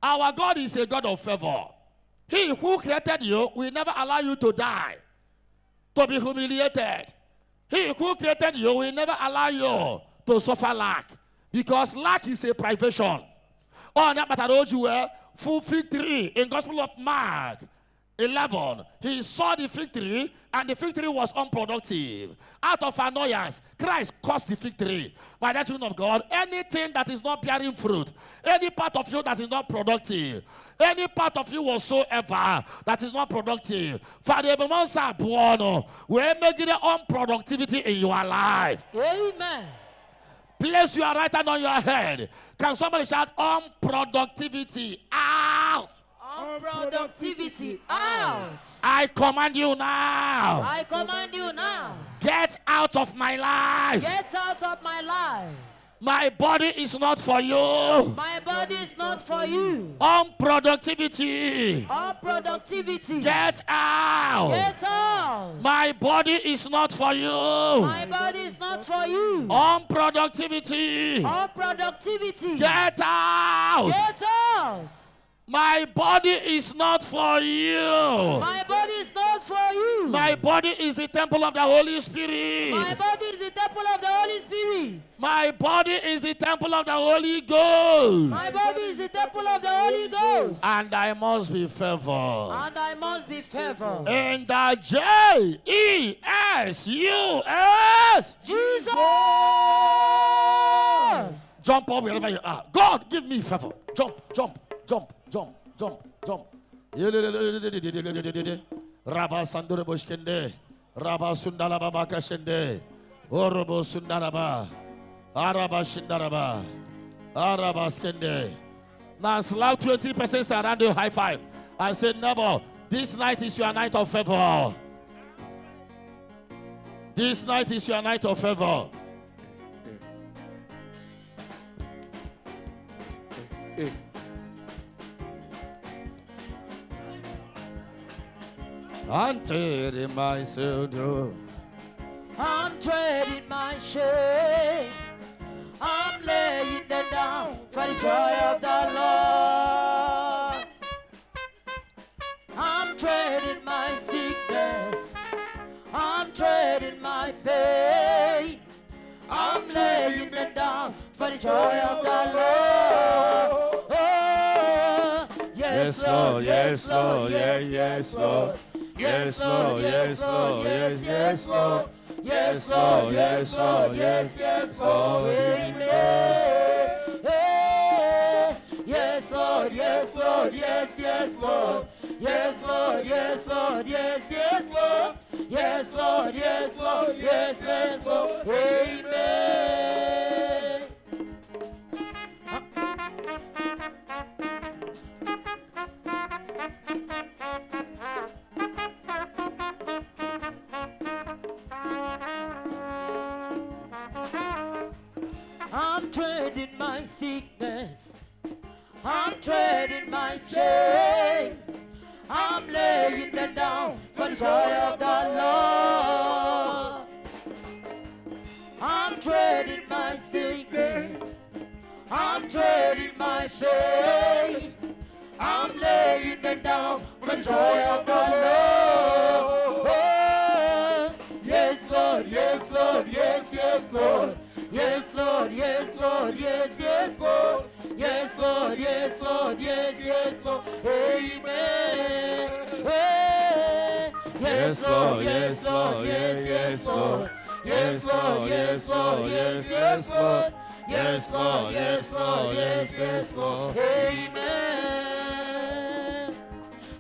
Our God is a God of favor. He who created you will never allow you to die, to be humiliated. He who created you will never allow you to suffer lack, because lack is a privation. Oh, that matter told you full fig tree in Gospel of Mark 11. He saw the fig tree, and the fig tree was unproductive. Out of annoyance, Christ caused the fig tree. By that children of God, anything that is not bearing fruit, any part of you that is not productive, any part of you whatsoever that is not productive, Father, we're making it unproductivity in your life. Amen. Place your right hand on your head. Can somebody shout unproductivity out? Unproductivity out. I command you now. I command you now. Get out of my life. Get out of my life. My body is not for you. My body is not for you. Unproductivity. Unproductivity. Get out. Get out. My body is not for you. My body is not for you. Unproductivity. Unproductivity. Get out. Get out. My body is not for you. My body is not for you. My body is the temple of the Holy Spirit. My body is the temple of the Holy Spirit. My body is the temple of the Holy Ghost. My body is the temple of the Holy Ghost. And I must be favored. And I must be favored. In the J-E-S-U-S. Jesus. Jump up wherever you are. God, give me favor. Jump, jump, jump, jump, jump, jump. Rabba Sandura Bushkende, Rabba Sundalaba Bakashende, Orobo Sundaraba, Araba Shindaraba, Araba Skende. Now slap 20% around you, high five. I said, neighbor, this night is your night of favor. This night is your night of favor. I'm trading my soul. I'm trading my shame. I'm laying them down for the joy of the Lord. I'm trading my sickness. I'm trading my pain. I'm laying them down for the joy of the Lord. Oh, yes, Lord, yes, Lord, yes, Lord. Yes, Lord, yes, Lord, yes, yes, Lord. Yes, Lord, yes, Lord, yes, Lord. Amen. Yes, Lord, yes, Lord, yes, Lord. Yes, Lord, yes, Lord, yes, Lord. Yes, Lord, yes, Lord, yes, Lord. Amen. I'm trading my sickness. I'm trading my shame. I'm laying them down for the joy of the Lord. I'm trading my sickness. I'm trading my shame. I'm laying them down for the joy of the Lord. Oh, yes, Lord, yes, Lord, yes, Lord. Yes, Lord, yes, Lord, yes, Lord. Yes, Lord, yes, Lord, yes, Lord. Amen. Yes, Lord, yes, Lord, yes, Lord. Yes, Lord, yes, Lord, yes, Lord. Yes, Lord, yes, Lord, yes, Lord. Amen.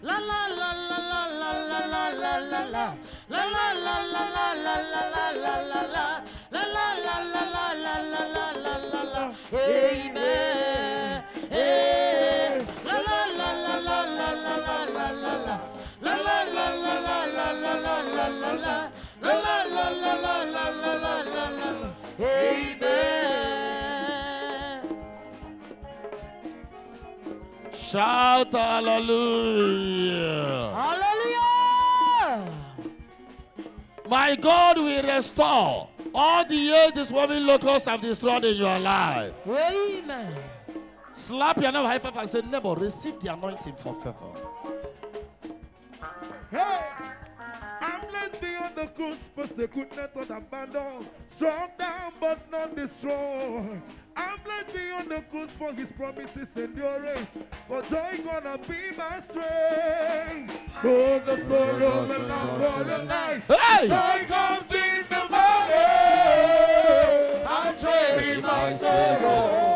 La la la la la la la la la la la. La la la la la la la la la la la. La la la la la la la la la la la. Amen. La la la la la la la la la la la. La la la la la la la la la la la. La la la la la la la la la la. Amen. Shout hallelujah. Hallelujah. My God will restore all the years this woman locusts have destroyed in your life. Amen. Slap your neighbor high five and say, neighbor, receive the anointing for favor. Hey, I'm blessed beyond the coast, persecuted, not abandoned, struck down but not destroyed. I'm blessed beyond the coast, for his promises enduring, for joy gonna be my strength. Oh, the sorrow will last for the night. Hey! Joy comes in the morning. I'm trading my sorrow.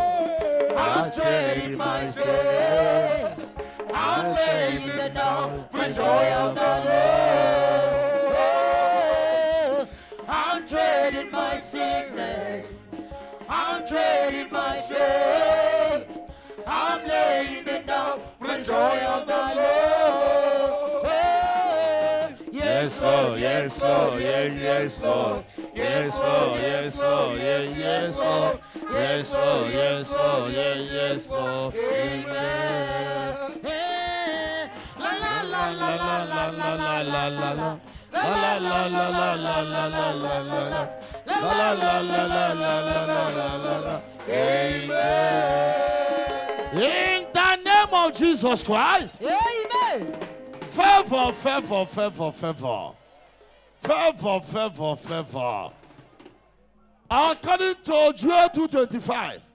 I'm trading my shame. I'm laying it down for joy of the Lord. I'm trading my sickness. I'm trading my shame. I'm laying it down for joy of the Lord. Yes, Lord, yes, Lord, yes, Lord. Yes, Lord, yes, Lord, yes, Lord. Yes, Lord, yes, Lord, yes, Lord. Amen. La la la la la la la la la la la. La la la la la la la la la la. La la la la la la la la la. Amen. In the name of Jesus Christ. Amen. Favor, favor, favor, favor. Favor, favor, favor. According to Joel 2:25,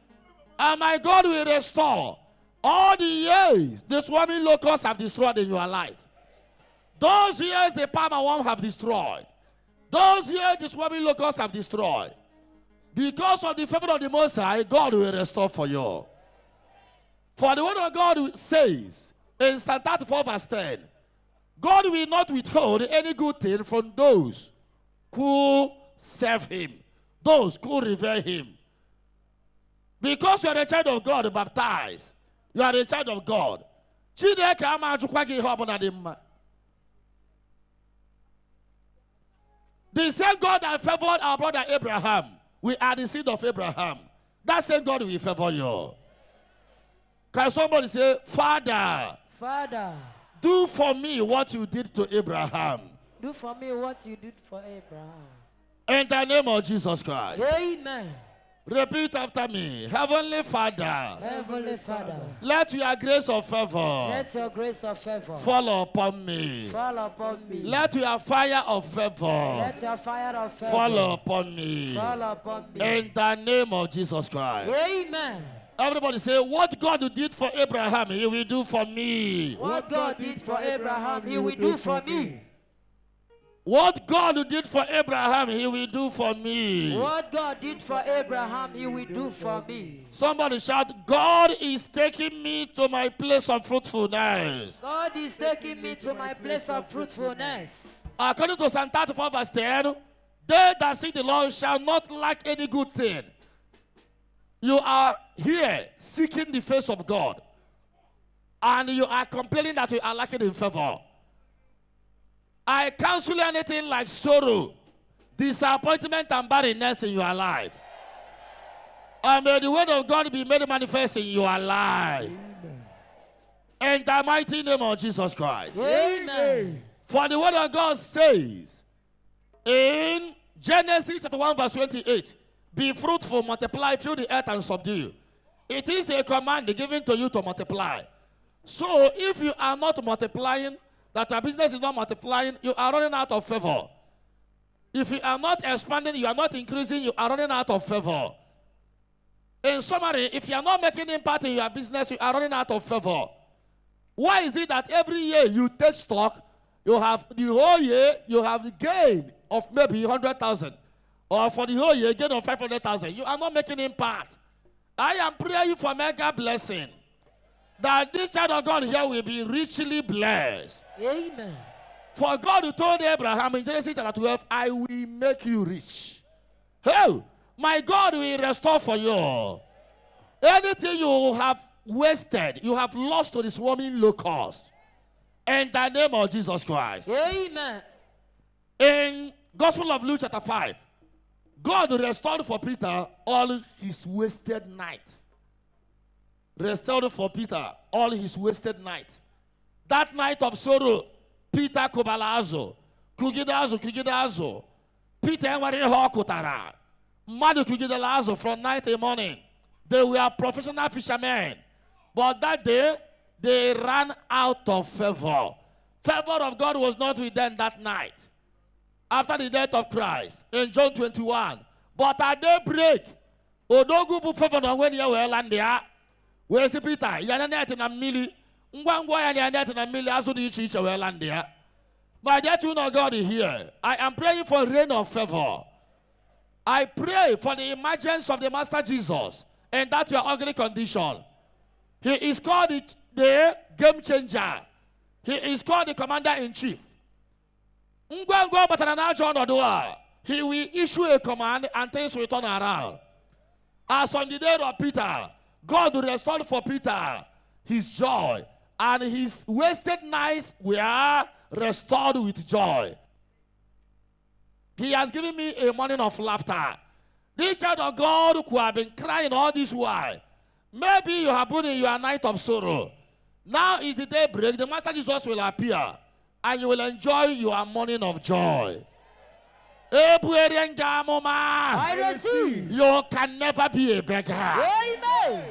and my God will restore all the years the swarming locusts have destroyed in your life. Those years the palmer worm have destroyed. Those years the swarming locusts have destroyed. Because of the favor of the Most High, God will restore for you. For the word of God says in Psalm 34 verse 10, God will not withhold any good thing from those who serve him, those who revere him. Because you are a child of God, baptized, you are a child of God. The same God that favored our brother Abraham, we are the seed of Abraham. That same God will favor you. Can somebody say, Father, Father, do for me what you did to Abraham. do for me what you did for Abraham. In the name of Jesus Christ. Amen. Repeat after me. Heavenly Father, Heavenly Father, let your grace of favor let your grace of favor fall upon me. fall upon me. Let your fire of favor Let your fire of favor fall upon me. fall upon me. In the name of Jesus Christ. Amen. Everybody say, what God did for Abraham, he will do for me. What God did for Abraham, he will do for me. What God did for Abraham, he will do for me. What God did for Abraham, he will do for me. Somebody shout, God is taking me to my place of fruitfulness. God is taking me to my place of fruitfulness. According to Psalm 34 verse 10, they that seek the Lord shall not lack any good thing. You are here seeking the face of God, and you are complaining that you are lacking in favor. I cancel anything like sorrow, disappointment, and barrenness in your life. And may the word of God be made manifest in your life. Amen. In the mighty name of Jesus Christ. Amen. For the word of God says in Genesis chapter 1 verse 28, be fruitful, multiply, fill the earth and subdue. It is a command given to you to multiply. So if you are not multiplying, that your business is not multiplying, you are running out of favor. If you are not expanding, you are not increasing, you are running out of favor. In summary, if you are not making impact in your business, you are running out of favor. Why is it that every year you take stock, you have the whole year, you have the gain of maybe 100,000, or for the whole year, gain of 500,000. You are not making impact. I am praying for mega blessing, that this child of God here will be richly blessed. Amen. For God who told Abraham in Genesis chapter 12, I will make you rich. Hey, my God will restore for you. Anything you have wasted, you have lost to the swarming locust. In the name of Jesus Christ. Amen. In Gospel of Luke chapter 5, God restored for Peter all his wasted nights. Restored for Peter all his wasted nights. That night of sorrow, Peter kubalazo, kugidazo. Peter enwere hokutara. Madu kugidalazo from night to morning. They were professional fishermen. But that day, they ran out of favor. Favor of God was not with them that night. After the death of Christ, in John 21. But at daybreak, Odogu bu favor on when you were land there. Where's Peter? Yananet in a milli. Ngwangwa yanet in a milli. Also, the each were land there. My dear children of God here, I am praying for rain of favor. I pray for the emergence of the Master Jesus and that your ugly condition. He is called the game changer. He is called the commander-in-chief. He will issue a command and things will turn around. As on the day of Peter, God will restore for Peter his joy, and his wasted nights were restored with joy. He has given me a morning of laughter. This child of God who have been crying all this while, maybe you have been in your night of sorrow. Now is the daybreak. The Master Jesus will appear, and you will enjoy your morning of joy. I receive. You can never be a beggar. Amen.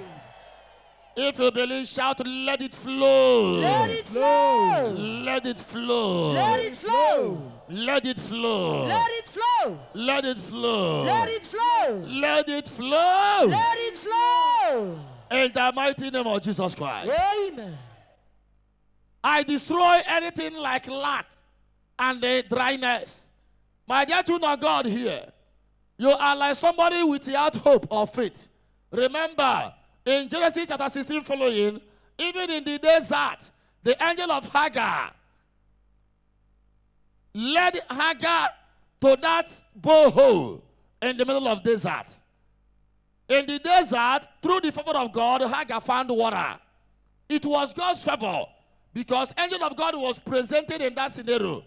If you believe, shout, let it flow. Let it flow. Let it flow. Let it flow. Let it flow. Let it flow. Let it flow. Let it flow. Let it flow. Let it flow. In the mighty name of Jesus Christ. Amen. I destroy anything like lack and the dryness. My dear children of God here, you are like somebody without hope or faith. Remember, in Genesis chapter 16 following, even in the desert, the angel of Hagar led Hagar to that borehole in the middle of desert. In the desert, through the favor of God, Hagar found water. It was God's favor because angel of God was presented in that scenario.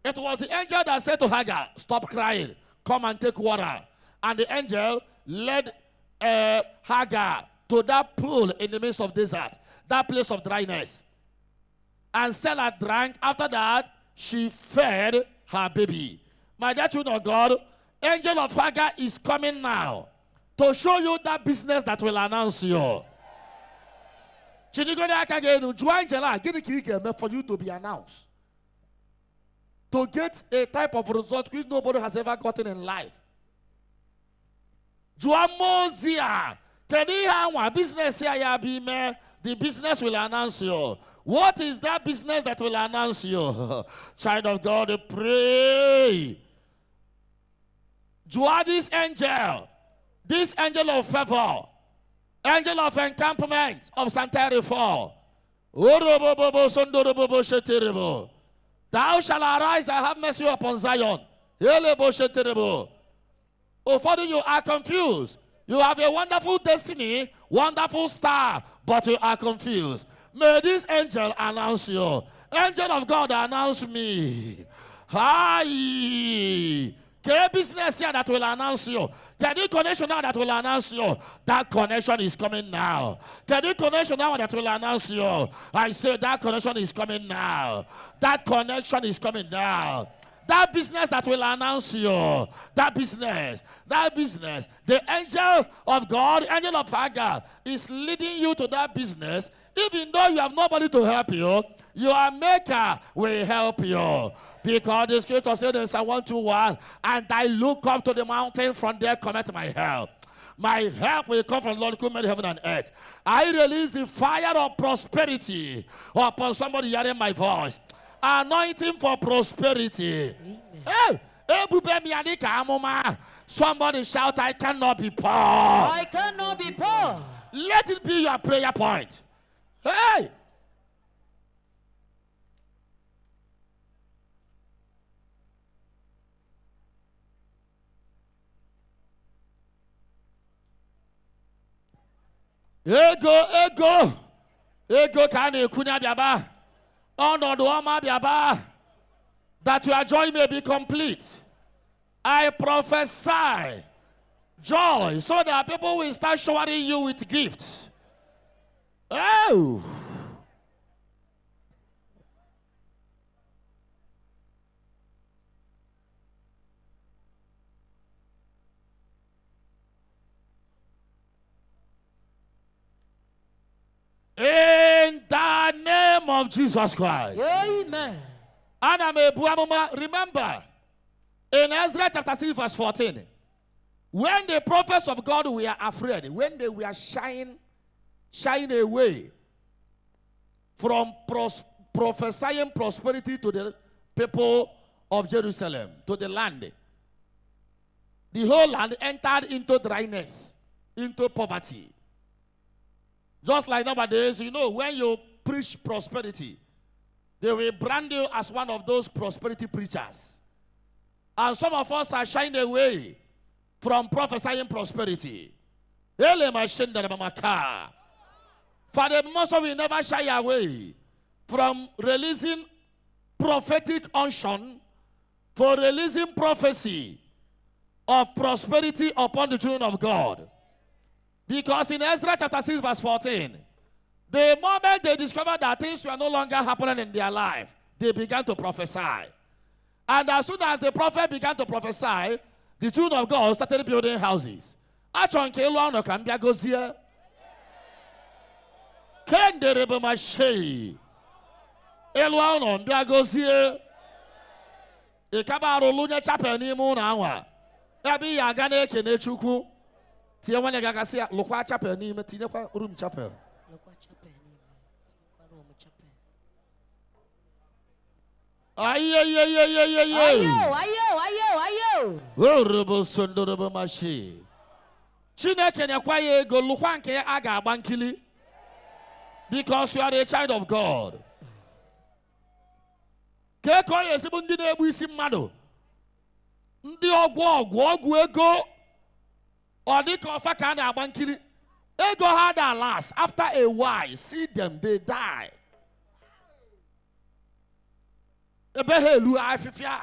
It was the angel that said to Hagar, stop crying, come and take water. And the angel led Hagar to that pool in the midst of desert, that place of dryness. And Sarah drank. After that, she fed her baby. My dear children of God, angel of Hagar is coming now to show you that business that will announce you. For you to be announced. To get a type of result which nobody has ever gotten in life. Business here, the business will announce you. What is that business that will announce you? Child of God, pray. This angel of favor, angel of encampment of Santari fall. Thou shalt arise and have mercy upon Zion. Father, you are confused. You have a wonderful destiny, wonderful star, but you are confused. May this angel announce you. Angel of God, announce me. Hi. Business here that will announce you. Can connection now that will announce you? That connection is coming now. Can connection now that will announce you? I say that connection is coming now. That connection is coming now. That business that will announce you. That business. The angel of God, angel of Hagar, is leading you to that business. Even though you have nobody to help you, your maker will help you. Because the scripture says in Psalm 121, and I look up to the mountain, from there cometh my help. My help will come from the Lord who made heaven and earth. I release the fire of prosperity upon somebody hearing my voice. Anointing for prosperity. Hey, somebody shout, I cannot be poor. I cannot be poor. Let it be your prayer point. Hey. Ego can ekunya biaba. Honor the Oma biaba. That your joy may be complete. I prophesy joy so that people will start showering you with gifts. Oh. name of Jesus Christ. Amen. Remember, in Ezra chapter 6 verse 14, when the prophets of God were afraid, when they were shying away from prophesying prosperity to the people of Jerusalem, to the land, the whole land entered into dryness, into poverty. Just like nowadays, you know, when you preach prosperity, they will brand you as one of those prosperity preachers. And some of us are shying away from prophesying prosperity. For the most of we never shy away from releasing prophetic unction, for releasing prophecy of prosperity upon the children of God. Because in Ezra chapter 6 verse 14, the moment they discovered that things were no longer happening in their life, they began to prophesy. And as soon as the prophet began to prophesy, the children of God started building houses. Room chapel. Ayo. Because you are a child of God. Ego had that last. After a while, see them, they die. Ebehelu afifia.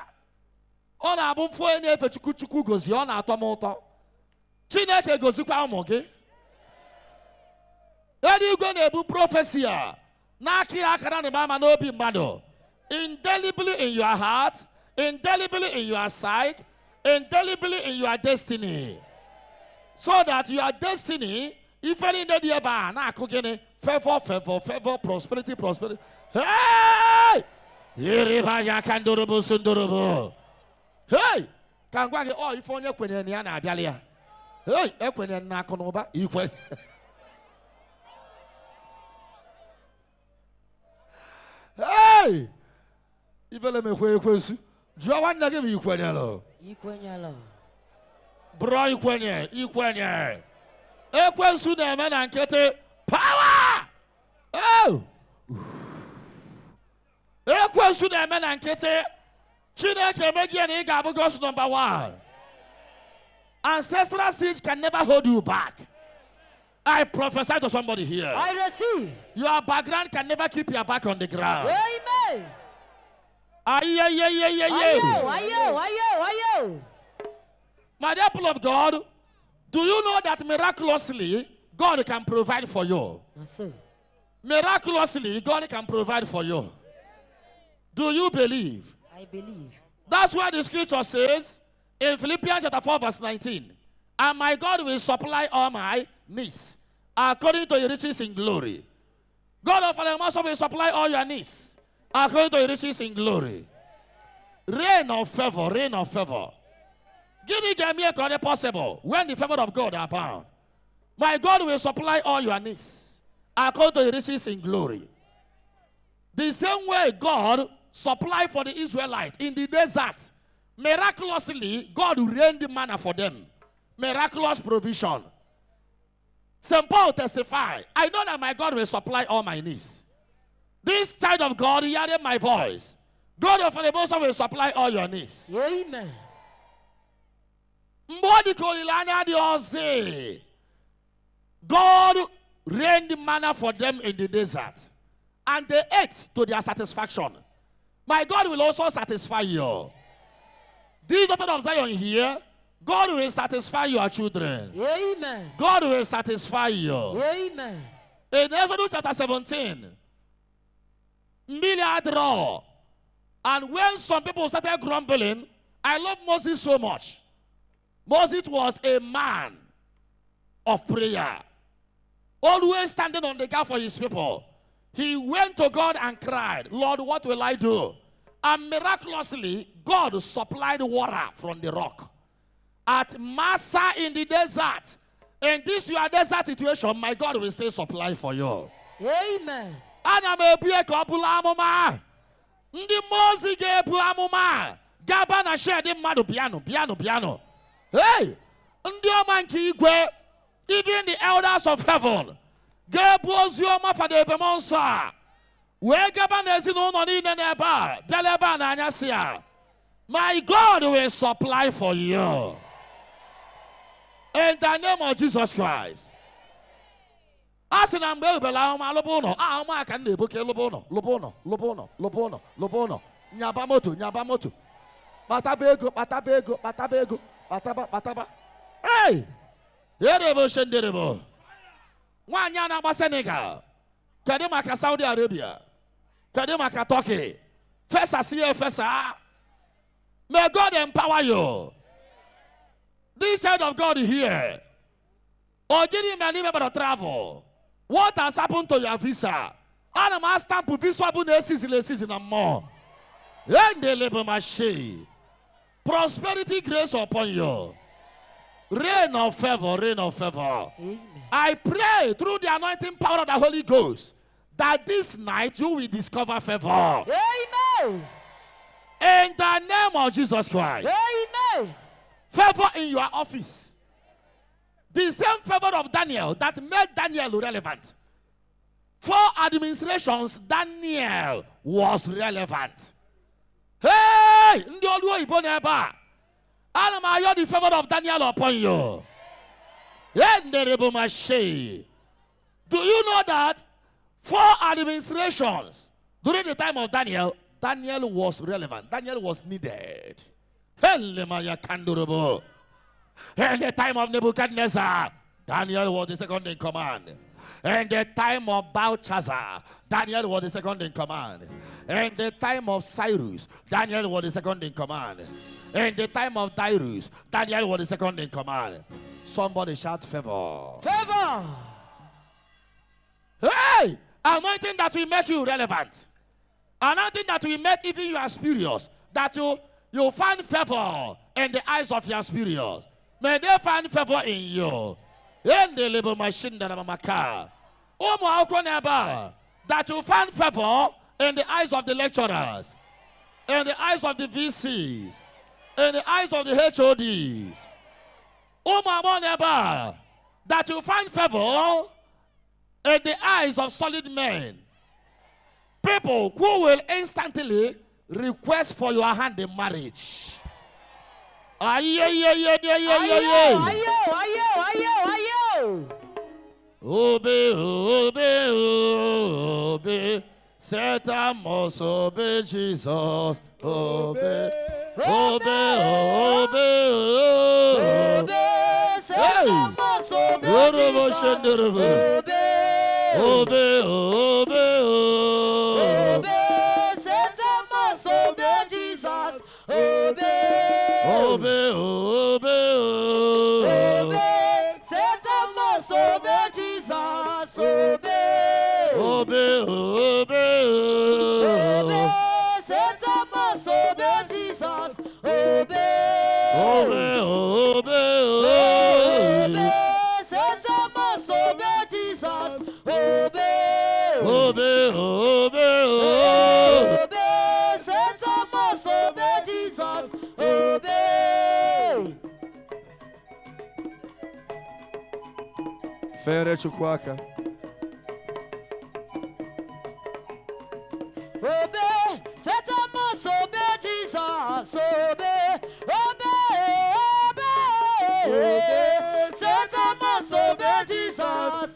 Ona abumfo ene efe chukuchuku gozi ona atomoto. Chineke gozi kwa omoge. Edi igwe na-ebu prophecy a. N'aka akara na mama n'obi mmadụ. Indelibly in your heart, indelibly in your sight, indelibly in your destiny. So that your destiny, if any in the nearby, na kugene, favor, prosperity. Hey! Iribaya kandorobo sundorobo. Hey! Kangwage oh if onye kwenye ni ana abialia. Hey, ekwenye na konoba ikwe. Hey! Ibele me kwesu. Jua wanya ge ikwenye lo. Ikwenye lo. Bro ikwenye. Ekwensu na eme na nkete power. Oh! Ekwensu na eme na nkete Chineke megie na ị ga-abụ God's number 1. Ancestral seed can never hold you back. I prophesy to somebody here. I receive. Your background can never keep your back on the ground. Amen. Ayo. My dear people of God, do you know that miraculously God can provide for you? Yes, sir. Miraculously God can provide for you. Do you believe? I believe. That's why the scripture says in Philippians chapter 4 verse 19, and my God will supply all my needs according to your riches in glory. God of the also will supply all your needs according to your riches in glory. Rain of favor. Give me a possible when the favor of God abound. My God will supply all your needs according to your riches in glory. The same way God supplied for the Israelites in the desert, miraculously God rained manna for them. Miraculous provision. St. Paul testified, I know that my God will supply all my needs. This child of God hearing my voice, God of the most will supply all your needs. Amen. God rained manna for them in the desert, and they ate to their satisfaction. My God will also satisfy you. This daughter of Zion here, God will satisfy your children. Amen. God will satisfy you. Amen. In Exodus chapter 17, milliard raw. And when some people started grumbling, I love Moses so much. Moses was a man of prayer, always standing on the gap for his people. he went to God and cried, Lord, what will I do? And miraculously, God supplied water from the rock. At Massa in the desert, in this your desert situation, my God will still supply for you. Amen. Ndi mozi gebu amuma gaba na share di madu piano. Hey, ndi omanki igwe, even the elders of heaven, gebu ozioma for the EBUBE MUONSO. We gaba na ezino no ni neba, beleba na anyasia. My God will supply for you. In the name of Jesus Christ. Asinambe ubela ma lobono. Ma kan ne boke lobono. Nyaba moto. Batabego. Bataba. Hey! Yerebo shenderebo. Nwanya na Senegal. Kede maka Saudi Arabia. Kede maka Turkey. Fesa. May God empower you. This child of God here. Or give him an email travel. What has happened to your visa? And I'm stamp visa season and more. Prosperity grace upon you. Rain of favor. Amen. I pray through the anointing power of the Holy Ghost that this night you will discover favor. Amen. In the name of Jesus Christ. Amen. Favor in your office. The same favor of Daniel that made Daniel relevant. For administrations, Daniel was relevant. Hey! Ndi oluo ibo neba. Anamayo the favor of Daniel upon you. Do you know that 4 administrations during the time of Daniel, Daniel was relevant. Daniel was needed. In the time of Nebuchadnezzar, Daniel was the second in command. In the time of Belshazzar, Daniel was the second in command. In the time of Cyrus, Daniel was the second in command. In the time of Darius, Daniel was the second in command. Somebody shout favor. Favor. Hey! Anointing that will make you relevant. Anointing that will make even your spurious. That you find favor in the eyes of your spurious. May they find favor in you. In the labor machine that I'm a car. That you find favor in the eyes of the lecturers. In the eyes of the VCs. In the eyes of the HODs. That you find favor in the eyes of solid men. People who will instantly request for your hand in marriage. Ayo. Obey. Satan must obey Jesus. Obey. Satan must obey Jesus. Obey. Satan must obey Jesus. Obey. Satan must obey Jesus. Obey. Satan must obey Jesus. Obey. Satan must obey Jesus. Obey. Satan must obey Jesus. Fere chukwaka. Obey. Satan must obey Jesus. Obey. Satan must obey Jesus.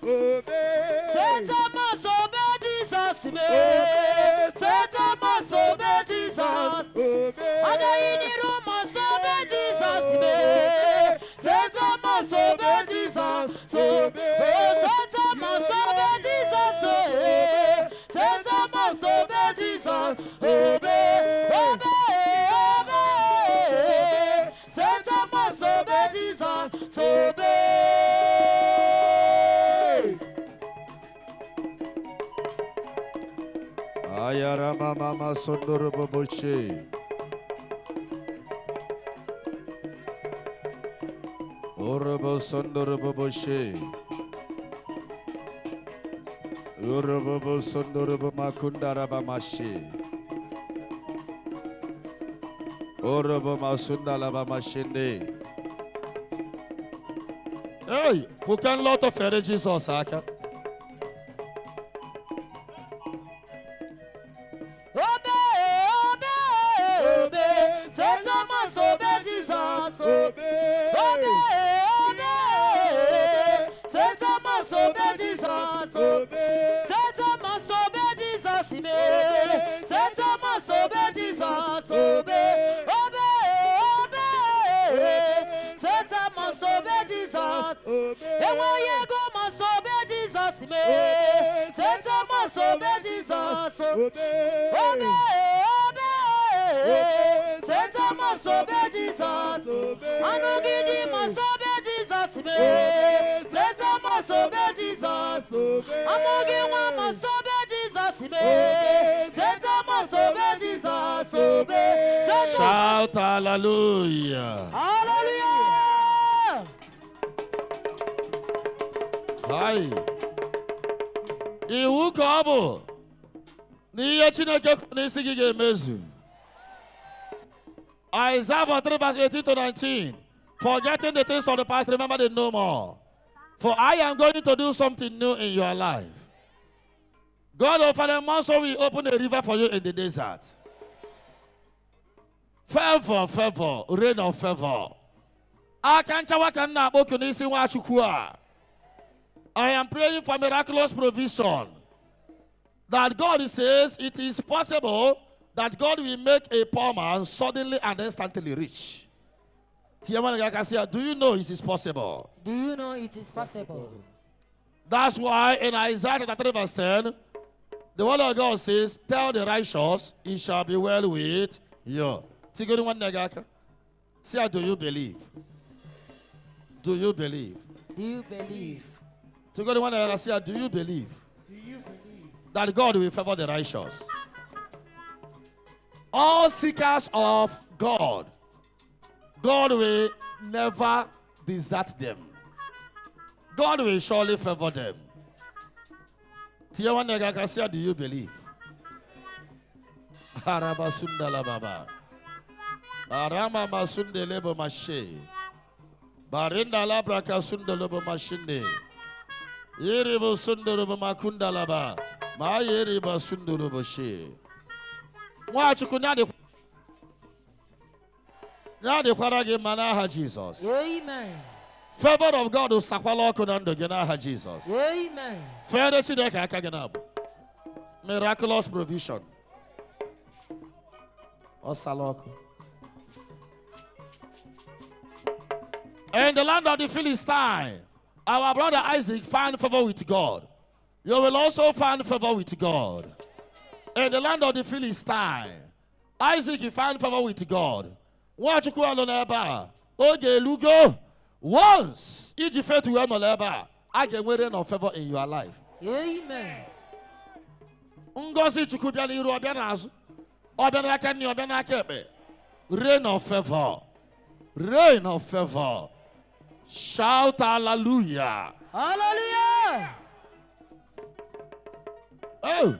Satan must obey Jesus. Satan must obey Jesus. Other in the room must obey Jesus. Satan must obey Jesus. Satan must obey Jesus. Satan must obey Jesus. Ayarama mama sondoro boboche. Orobo sondoro boboche. Orobo sondoro bomakundara bamashi. Orobo masundala bamashinde. Hey, who can lot of Jesus, Aka? Shout hallelujah. Hallelujah. Hi. Iwu ka ọ bụ n'ihe Chineke n'isi gị ga-emezu. Isaiah 43 verse 18 to 19. Forgetting the things of the past, remember them no more. For I am going to do something new in your life. God of Father Monso will open a river for you in the desert. Favor, favor, rain of favor. I am praying for miraculous provision. That God says it is possible that God will make a poor man suddenly and instantly rich. Do you know it is possible? Do you know it is possible? That's why in Isaiah 3 verse 10, the word of God says, tell the righteous, it shall be well with you. Say, do you believe? Do you believe? Do you believe? Do you believe that God will favor the righteous? All seekers of God, God will never desert them. God will surely favor them. Do you believe? Arama masundelebo mashe. Barinda labra kasundelebo mashinde. Yeribo sundorobo makundalaba. Ma yeriba sundorobo she. Jesus. Amen. Favor of God will sakwalo kunando genaha Jesus. Amen. Fere chideka akagenab. Miraculous provision. Osaloko. In the land of the Philistine, our brother Isaac found favor with God. You will also find favor with God. In the land of the Philistine, Isaac found favor with God. Watch you on the okay, Lugo. Once, if you fail to earn a I can wait on favor in your life. Amen. Ngozi chukubiani robianazu. Obianakani obianakebe. Rain of favor. Rain of favor. Shout hallelujah. Hallelujah. Oh.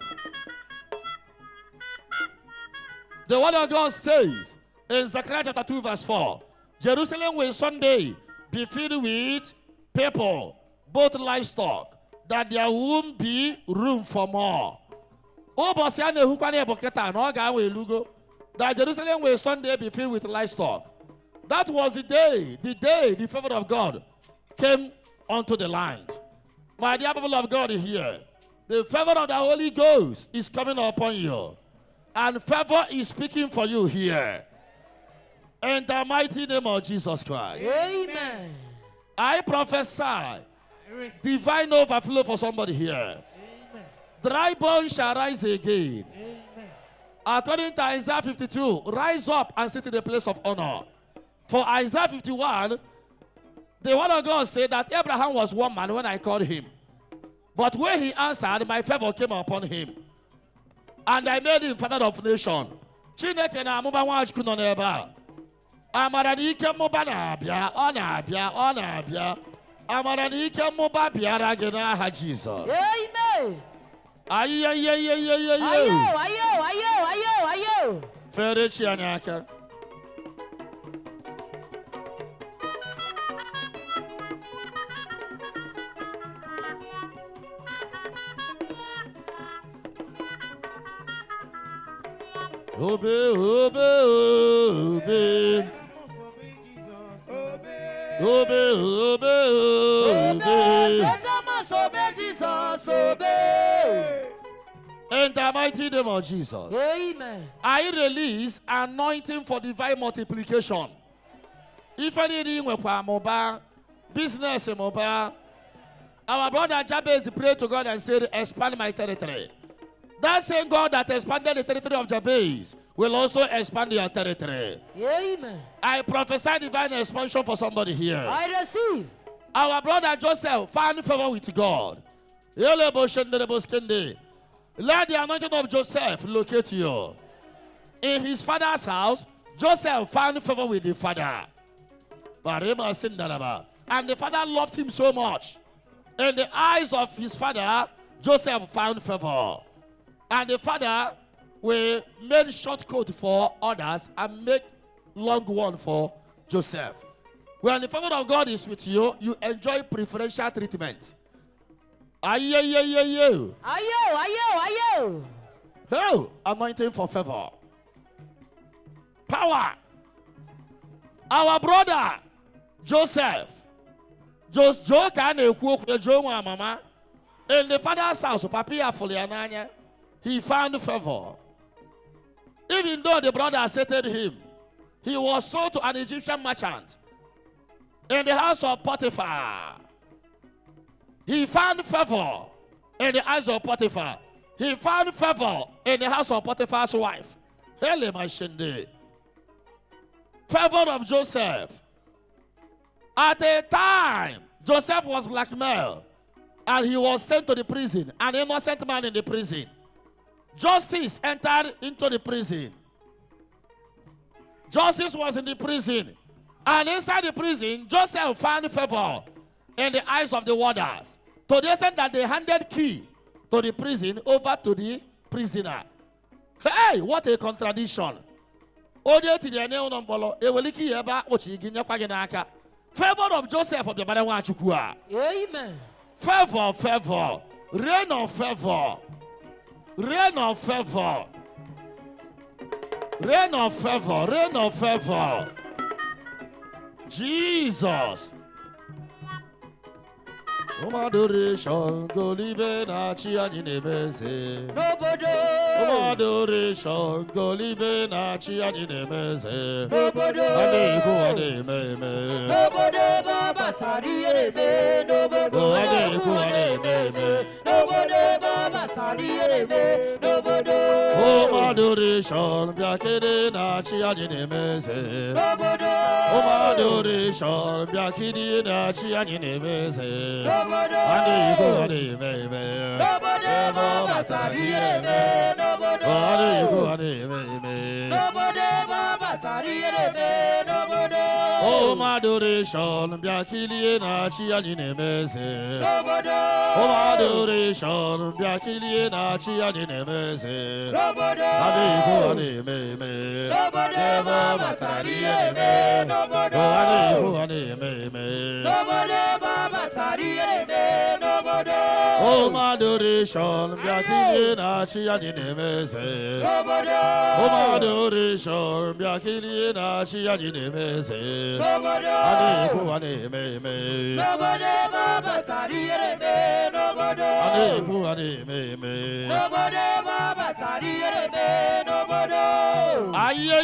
The word of God says in Zechariah chapter 2 verse 4, Jerusalem will someday be filled with people, both livestock, that there won't be room for more. That Jerusalem will someday be filled with livestock. That was the day the favor of God came onto the land. My dear people of God here, the favor of the Holy Ghost is coming upon you. And favor is speaking for you here. In the mighty name of Jesus Christ. Amen. I prophesy divine overflow for somebody here. Amen. Dry bones shall rise again. Amen. According to Isaiah 52, rise up and sit in the place of honor. For Isaiah 51, the word of God said that Abraham was one man when I called him. But when he answered, my favor came upon him. And I made him father of nation. Chineke na amụba Nwachukwu nọ n'ebe a. Amara na ike mmụba na-abịa, ọ na-abịa, ọ na-abịa. Amara na ike mmụba bịara gị n'aha Jizọs. Amen. Ayo. Fere chi anyị aka. Obey. Satan must obey Jesus, obey. In the mighty name of Jesus. Amen. I release anointing for divine multiplication. If anything with mobile, business mobile, our brother Jabez prayed to God and said, expand my territory. That same God that expanded the territory of Jabez will also expand your territory. Amen. I prophesy divine expansion for somebody here. I receive. Our brother Joseph found favor with God. Let the anointing of Joseph locate you. In his father's house, Joseph found favor with the father. And the father loved him so much. In the eyes of his father, Joseph found favor. And the father will make short coat for others and make long one for Joseph. When the favor of God is with you, you enjoy preferential treatment. Ayo. Oh, anointing for favor. Power. Our brother Joseph. Just joke and a mama. In the father's house, Papia Foliananya. He found favor. Even though the brother accepted him, he was sold to an Egyptian merchant in the house of Potiphar. He found favor in the eyes of Potiphar. He found favor in the house of Potiphar's wife. Favor of Joseph. At a time, Joseph was blackmailed and he was sent to the prison, an innocent man in the prison. Justice entered into the prison. Justice was in the prison. And inside the prison, Joseph found favor in the eyes of the warders. To the extent that they handed key to the prison over to the prisoner. Hey, what a contradiction. Favor of Joseph of the Badawachukua. Amen. Favor. Reign of favor. Reign of favor. Reign of favor. Reign of favor. Jesus. Adoration, go live na chia ninemeze. Adoration, go live na chia ninemeze. Ade meme. Baba tari erebe. Ade meme. Baba tari erebe. Adoration, biakede na chia ninemeze. Adoration, biakede na chia ninemeze. Ade meme. Baba tari erebe. Baba tari erebe. Oh, my adoration, Biakili na chia ninemeze. Oh, my adoration, Biakili na chia ninemeze. Ade meme. Baba tari erebe. Ade meme. Baba tari erebe. Oh, my adoration, Biakili na chia ninemeze. Oh, my adoration, Biakili na chia ninemeze. Ade meme. Baba tari erebe. Ade meme. Baba tari erebe. Ayo.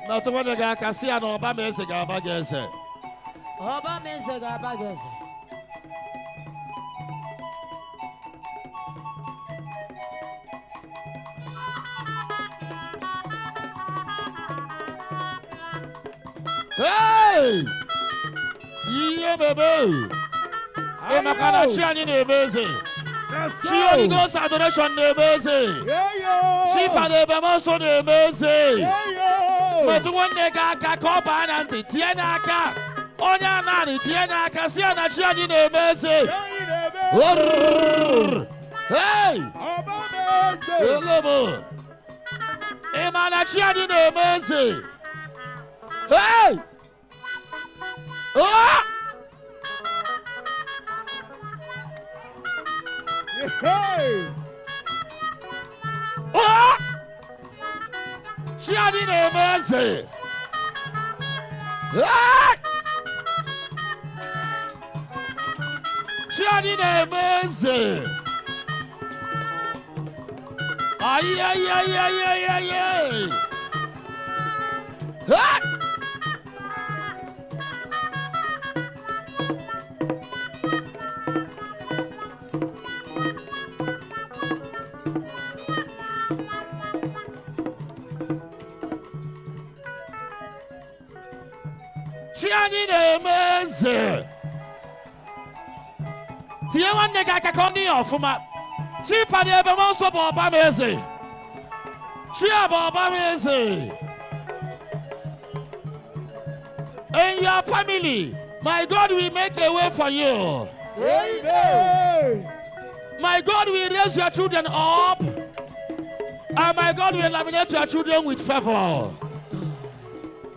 Na tumane ga kasi ano ba mese ga ba gese. Oba meze ga bageze. Hey! Yeah, baby. Emakana Chiani Nebeze. Chiani goes adoration Nebeze. Chief and EBUBE MUONSO Nebeze. But one nega Kakoba and Tianaka. Onya Nani Tianaka Siana Chiani Nebeze. Hey! Hello. Emana Chiani Nebeze. Hey! Oh! Hey! Oh! Chiani Nebeze. Hey! Chiani Nebeze. Ay, ay, ay, ay, ay, ay, ay. Hey! Chiani Nebeze. Tie one nigga kakoni ofuma. Chief and EBUBE MUONSO Baba Meze. Chia Baba Meze. In your family, my God will make a way for you. Amen. My God will raise your children up. And my God will laminate your children with favor.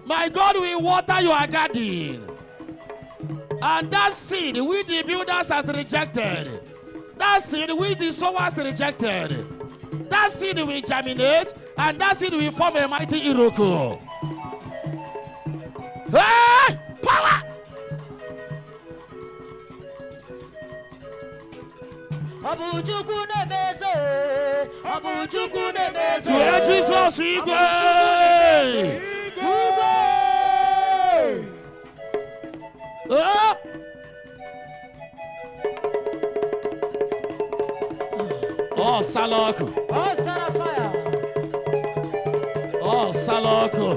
My God will water your garden. And that seed which the builders has rejected, that seed which the sowers rejected, that seed will germinate, and that seed will form a mighty Iroko. Hey! Power! Abujuku Nebeze. Abujuku Nebeze. To Jesus, Igwe! Oh! Oh, Saloko. Oh, Sarafaya. Oh, Saloko.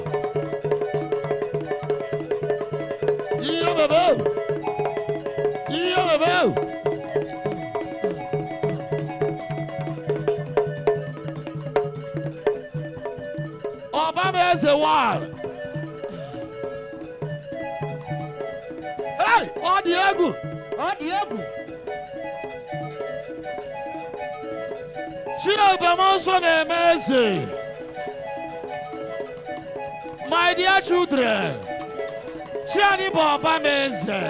EBUBE. EBUBE. Obama is a one. Hey, oh Diego. Oh, Diego. EBUBE MUONSO Nebeze. My dear children, Chiani Baba Meze.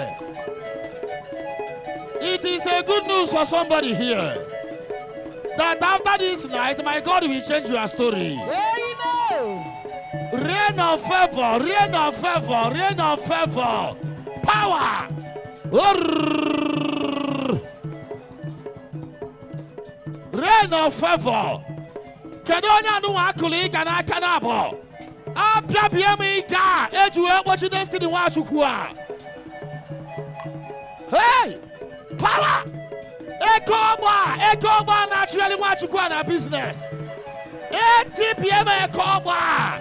It is a good news for somebody here that after this night, my God will change your story. Amen. Rain of favor, rain of favor, rain of favor. Power. Rain of favor. Kedonya no akuli kana kanabo. Apia biami ga. Ejuwe watching destiny wa chukua. Hey! Power! Ekoba naturally wa chukua na business. 8 p.m. Ekoba.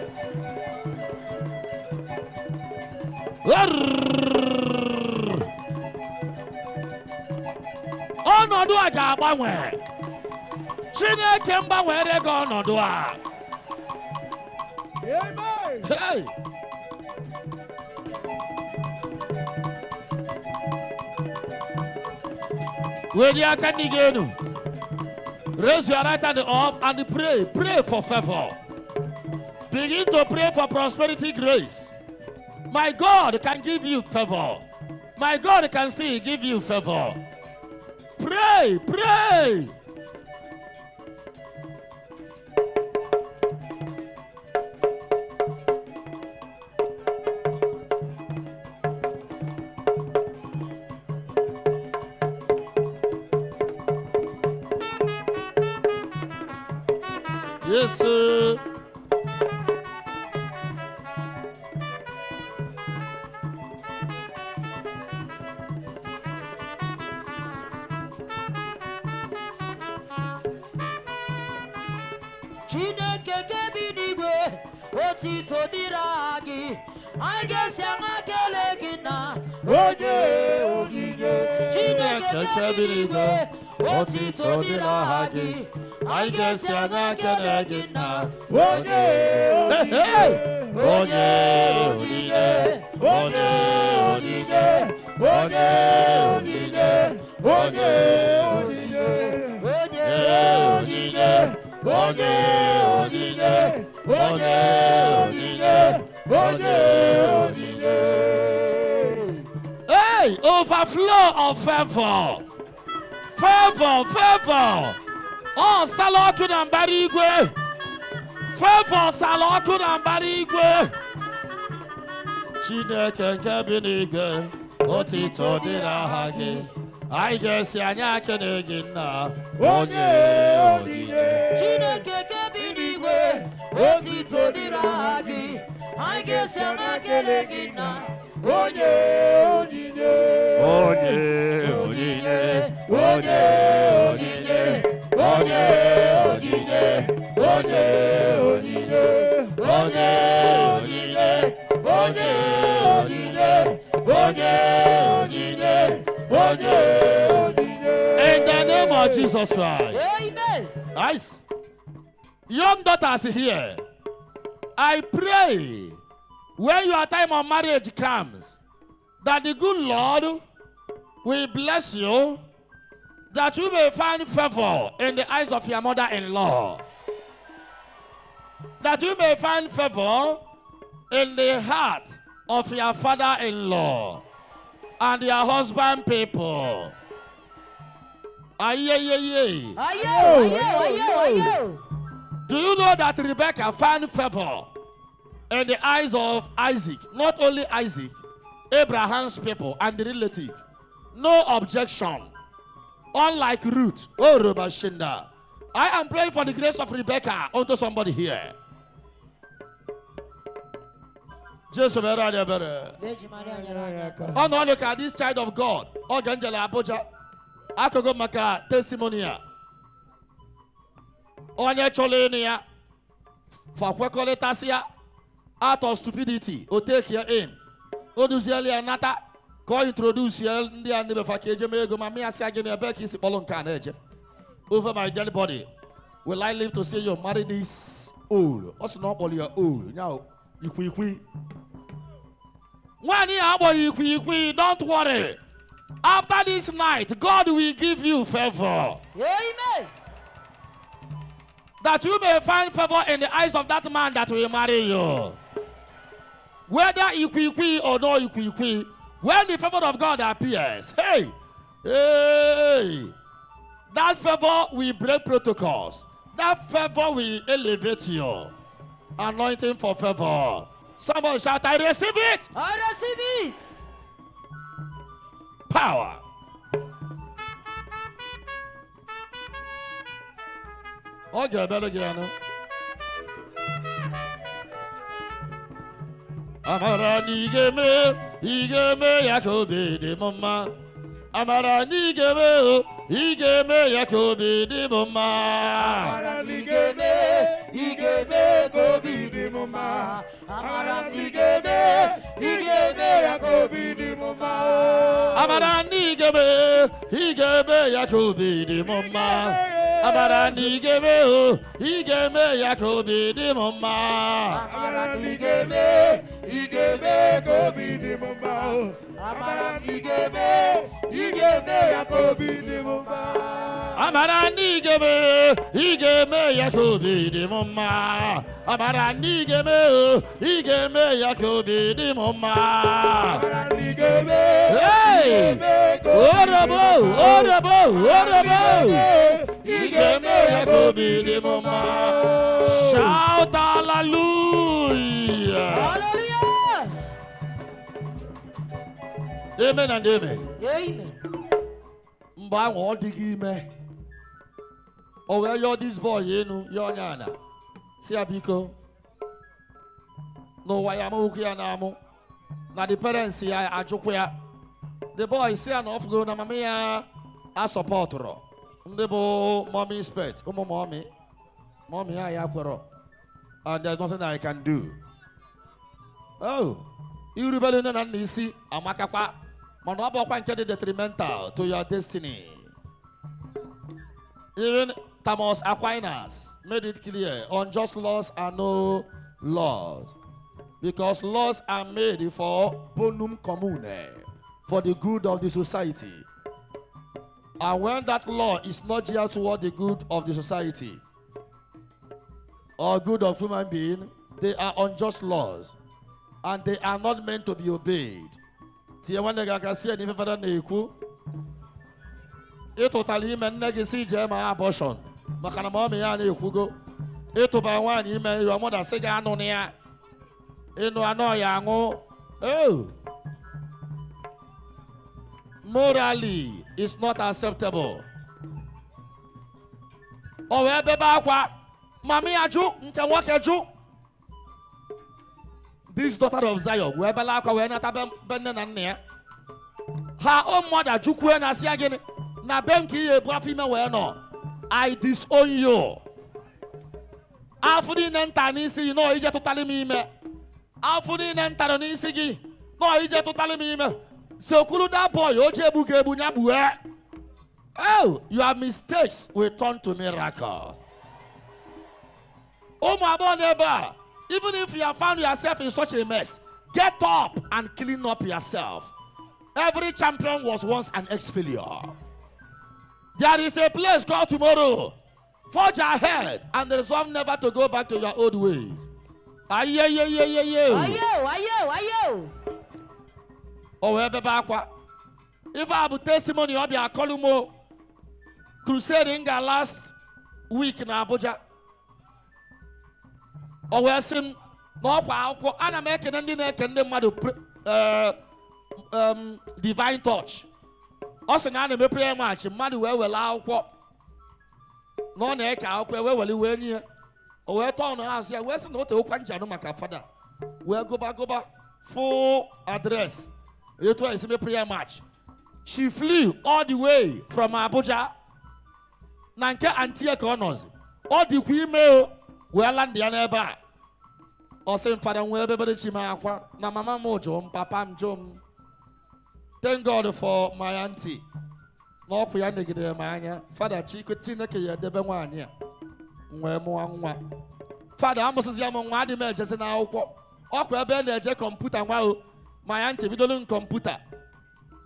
Onodu aga agbanwe. Chineke mgbanwere go onodu a. Amen. Hey. When you are canning, raise your right hand up and pray. Pray for favor. Begin to pray for prosperity grace. My God can give you favor. My God can still give you favor. Pray, pray. Yes, sir. Chineke kebinigwe otito diragi. I guess I'm a kelegina. Chineke kebirigwe, otito dịrị aha gị. Anyị ga-esi anya kene gị nna. Onye onyinye, onye onyinye, onye onyinye, onye onyinye, onye onyinye, onye onyinye, onye onyinye, onye onyinye. Hey, overflow of favor. Favor, favor. Oh, Saloku na Mbarigwe. Favor, Saloku na Mbarigwe. Chineke nke bi n'igwe, otito dịrị aha gị. Anyị ga-esi anya kene gị nna. Onye onyinye. Chineke nke bi n'igwe, otito dịrị aha gị. Anyị ga-esi anya kene gị nna. Onye onyinye. Onye onyinye. Onye onyinye. Onye onyinye. Onye onyinye. Onye onyinye. Onye onyinye. Onye onyinye. Onye onyinye. In the name of Jesus Christ. Amen. Nice. Young daughters here, I pray when your time of marriage comes, that the good Lord will bless you, that you may find favor in the eyes of your mother-in-law, that you may find favor in the heart of your father-in-law and your husband people. Aye. Ayo. Do you know that Rebecca found favor in the eyes of Isaac? Not only Isaac, Abraham's people and the relative. No objection. Unlike Ruth. Oh, Robashinda. I am praying for the grace of Rebecca unto somebody here. Jesus, oh, no, look at this child of God. Oh, Angela Abuja. I could go make a testimony. Onye cholenia for kwekọrịtasịa out of stupidity o take ya in o duzieli ya nata ka o introduce ya ndị a ndebefa ka eje mee ego ma mịa sị gị na ebe ka isi kpọrọ nke a na-eje over my dead body will I live to say you marry this old also na ọ kpọrọ ya old nya ikwi nwaanyị a akpọrọ ikwi don't worry after this night God will give you favor. Amen. That you may find favor in the eyes of that man that will marry you. Whether ikwi or no ikwi, when the favor of God appears, hey, that favor will break protocols. That favor will elevate you. Anointing for favor. Somebody shout, I receive it. I receive it. Power. Okay, better again. Amara nigeme yakobe de mama. Amara nigeme yakobe de mama. Amara nigeme yakobe de mama. Amara nigeme yakobe de mama. Amara nigeme yakobe de mama. Amara nigeme yakobe de mama. Amara nigeme yakobe de mama. Amara nigeme yakobe de mama. Amara nigeme yakobe de mama. Amara nigeme yakobe de mama. Hey! Orabo! Igeme yakobe de mama. Shout hallelujah! Hallelujah! Amen and amen. Amen. Mba wo digi me. Oh, where you this boy, you know, your nyana. See abiko. No, why am I na the parents see I joke. The boy say an off go na mamia a supporter. The boy mommy spet. Come on, mommy, I aquaro. And there's nothing I can do. Oh, you rebellion and see a makapa. detrimental to your destiny. Even Thomas Aquinas made it clear, unjust laws are no laws, because laws are made for bonum commune, for the good of the society. And when that law is not just toward the good of the society or good of human being, they are unjust laws, and they are not meant to be obeyed. It totally meant legacy German abortion. Makanamami and Hugo. It to buy one email your mother cigar no near. No annoyango. Oh. Morally, it's not acceptable. Oh, where beba Mami aju, can walk a Jew. This daughter of Zion, where Balaka, where not a benden near. Her own mother, Jukwen as again. Na benki e brafime we no. I disown you. Afuni nenta nisi no ije totally me me. Afuni nenta nisi gi no ije totally me me. So kulu that boy oje buge bunya buwe. Oh, your mistakes will turn to miracle. Oh my boy neighbor, even if you have found yourself in such a mess, get up and clean up yourself. Every champion was once an ex-failure. There is a place called tomorrow. Forge ahead and resolve never to go back to your old ways. Ayo. Oh, if I have a testimony of your Kolumo crusade in last week in Abuja. Oh, we're saying, no, I'm making divine touch. Also, now the prayer match, money where will allow what no neck out where will you win here? Or where town house here, where's not the open channel, my father? Where go back, full address. It was a prayer match. She flew all the way from Abuja, Nanka and Tia Corners, all the female were landing the neighbor. Or saying, Father, where everybody chima, na mama mojo, papa jom. Thank God for my auntie. No, we are negative, my father. She could see the Bewania. Father, I must say, I'm on the just an hour. Awkward bed, a computer. Wow, my auntie, we don't computer.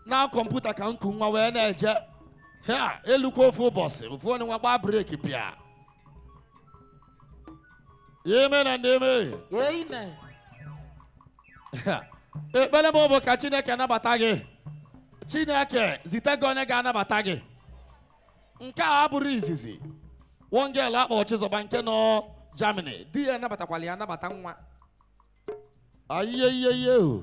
Now, computer can't come away and edge. Here, a look for boss. If one about break it, amen and amen. Amen. Belemo Kachine can abatage. Chineke zitegone gana batage. Nka aburizizi. One girl up or chizo banke no Germany. Dia na batakwaliana batangwa. Ayo.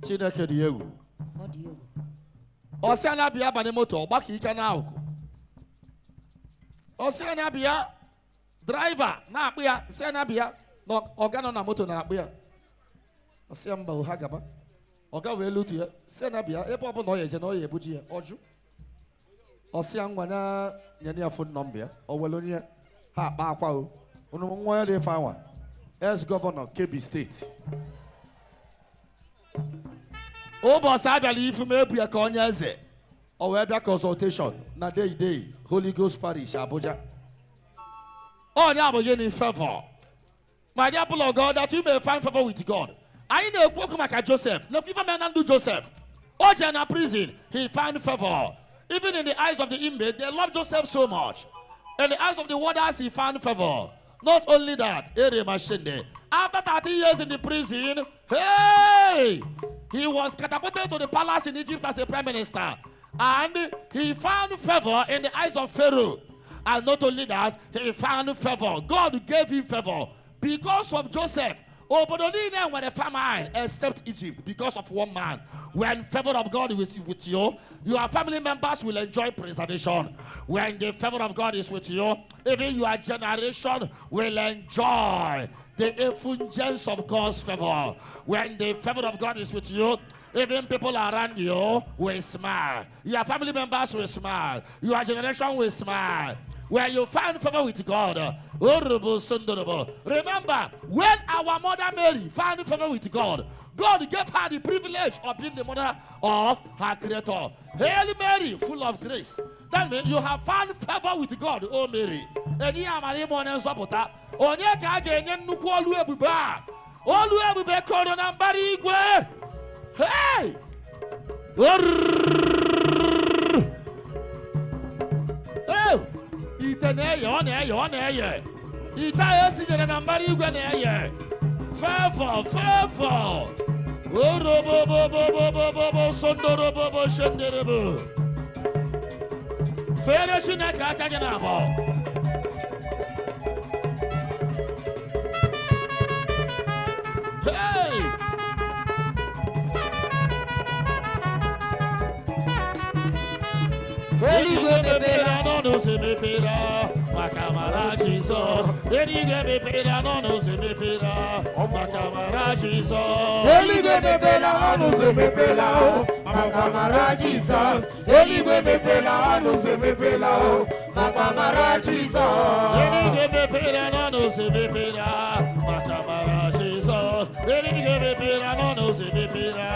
Chineke diegu. Oseana bia bane moto baki ike na auku. Oseana bia driver na akpia Oseana bia no ogano na moto na akpia. Oseamba uhagaba. Oga we lutu ya Oseana bia ebe obo no yeje no ye buji ya oju. Oseangwa na nyane phone number owelonye ha ba akwa o. Unu nwa ya dey fa ex-governor Kebbi State. Boss abịala ifu m ebu ya ka onye eze. O wee bịa consultation na day Holy Ghost Parish Abuja. Onye abụghị in favor. My dear people of God, that you may find favor with God. I na-ekwu okwu maka Joseph. Na kifa me nandu Joseph. O je na prison, he found favor. Even in the eyes of the inmate, they loved Joseph so much. In the eyes of the warders, he found favor. Not only that, after 30 years in the prison, hey, he was catapulted to the palace in Egypt as a prime minister. And he found favor in the eyes of Pharaoh. And not only that, he found favor. God gave him favor because of Joseph. Oh, but only then when a famine, except Egypt, because of one man. When favor of God is with you, your family members will enjoy preservation. When the favor of God is with you, even your generation will enjoy the effulgence of God's favor. When the favor of God is with you, even people around you will smile. Your family members will smile. Your generation will smile. where you find favor with God. Remember, when our mother Mary found favor with God, God gave her the privilege of being the mother of her Creator. Hail Mary, full of grace. That means you have found favor with God, oh Mary. And you are my morning supporter. Onye ka ga-enye nnukwu olu ebube a. Olu ebube kọrọ na mbara igwe. Hey! Oh! Ite na-eye, ọ na-eye, ọ na-eye. Ite a esinyere na mbara igwe na-eye. Favor, favor. Orobobobobobobobo sondorobobo shenderebo. Fere Chineke aka gị na-abọ. Hey! Eligwe mepere n'ọnụ ụzọ mepere maka amara Jizọs. Eligwe mepere n'ọnụ ụzọ mepere maka amara Jizọs. Eligwe mepere n'ọnụ ụzọ mepere maka amara Jizọs. Eligwe mepere n'ọnụ ụzọ mepere maka amara Jizọs. Eligwe mepere n'ọnụ ụzọ mepere maka amara Jizọs. Eligwe mepere n'ọnụ ụzọ mepere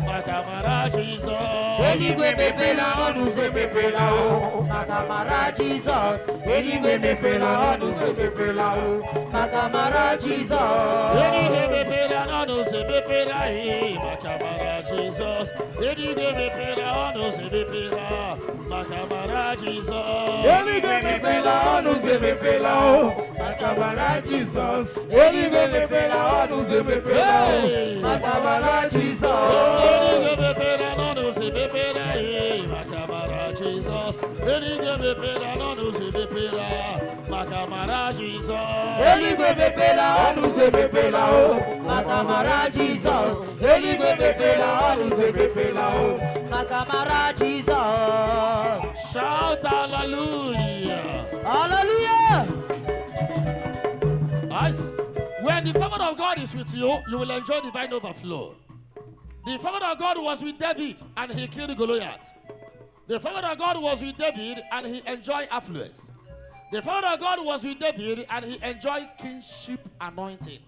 maka amara Jizọs. Eligwe mepere n'ọnụ ụzọ mepere maka amara Jizọs. Eligwe mepere n'ọnụ ụzọ mepere maka amara Jizọs. Eligwe mepere n'ọnụ ụzọ mepere maka amara Jizọs. Eligwe mepere n'ọnụ ụzọ mepere maka amara Jizọs. Eligwe mepere n'ọnụ ụzọ mepere maka amara Jizọs. Eligwe mepere n'ọnụ ụzọ mepere maka amara Jizọs. Eligwe mepere n'ọnụ ụzọ mepere maka amara Jizọs. Eligwe mepere n'ọnụ ụzọ mepere maka amara Jizọs. Eligwe mepere n'ọnụ ụzọ mepere maka amara Jizọs. Eligwe mepere n'ọnụ ụzọ mepere maka amara Jizọs. Shout hallelujah. Hallelujah. Yes. When the favor of God is with you, you will enjoy divine overflow. The favor of God was with David and he killed Goliath. The favor of God was with David and he enjoyed affluence. The favor of God was with David and he enjoyed kingship anointing.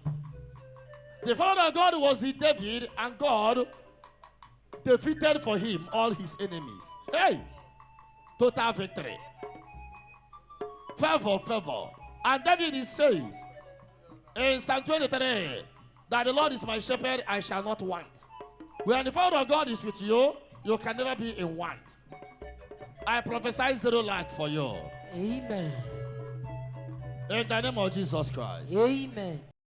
The favor of God was with David and God defeated for him all his enemies. Hey! Total victory. Favor, favor. And David says in Psalm 23 that the Lord is my shepherd, I shall not want. When the favor of God is with you, you can never be in want. I prophesy 0 lack for you. Amen. In the name of Jesus Christ. Amen.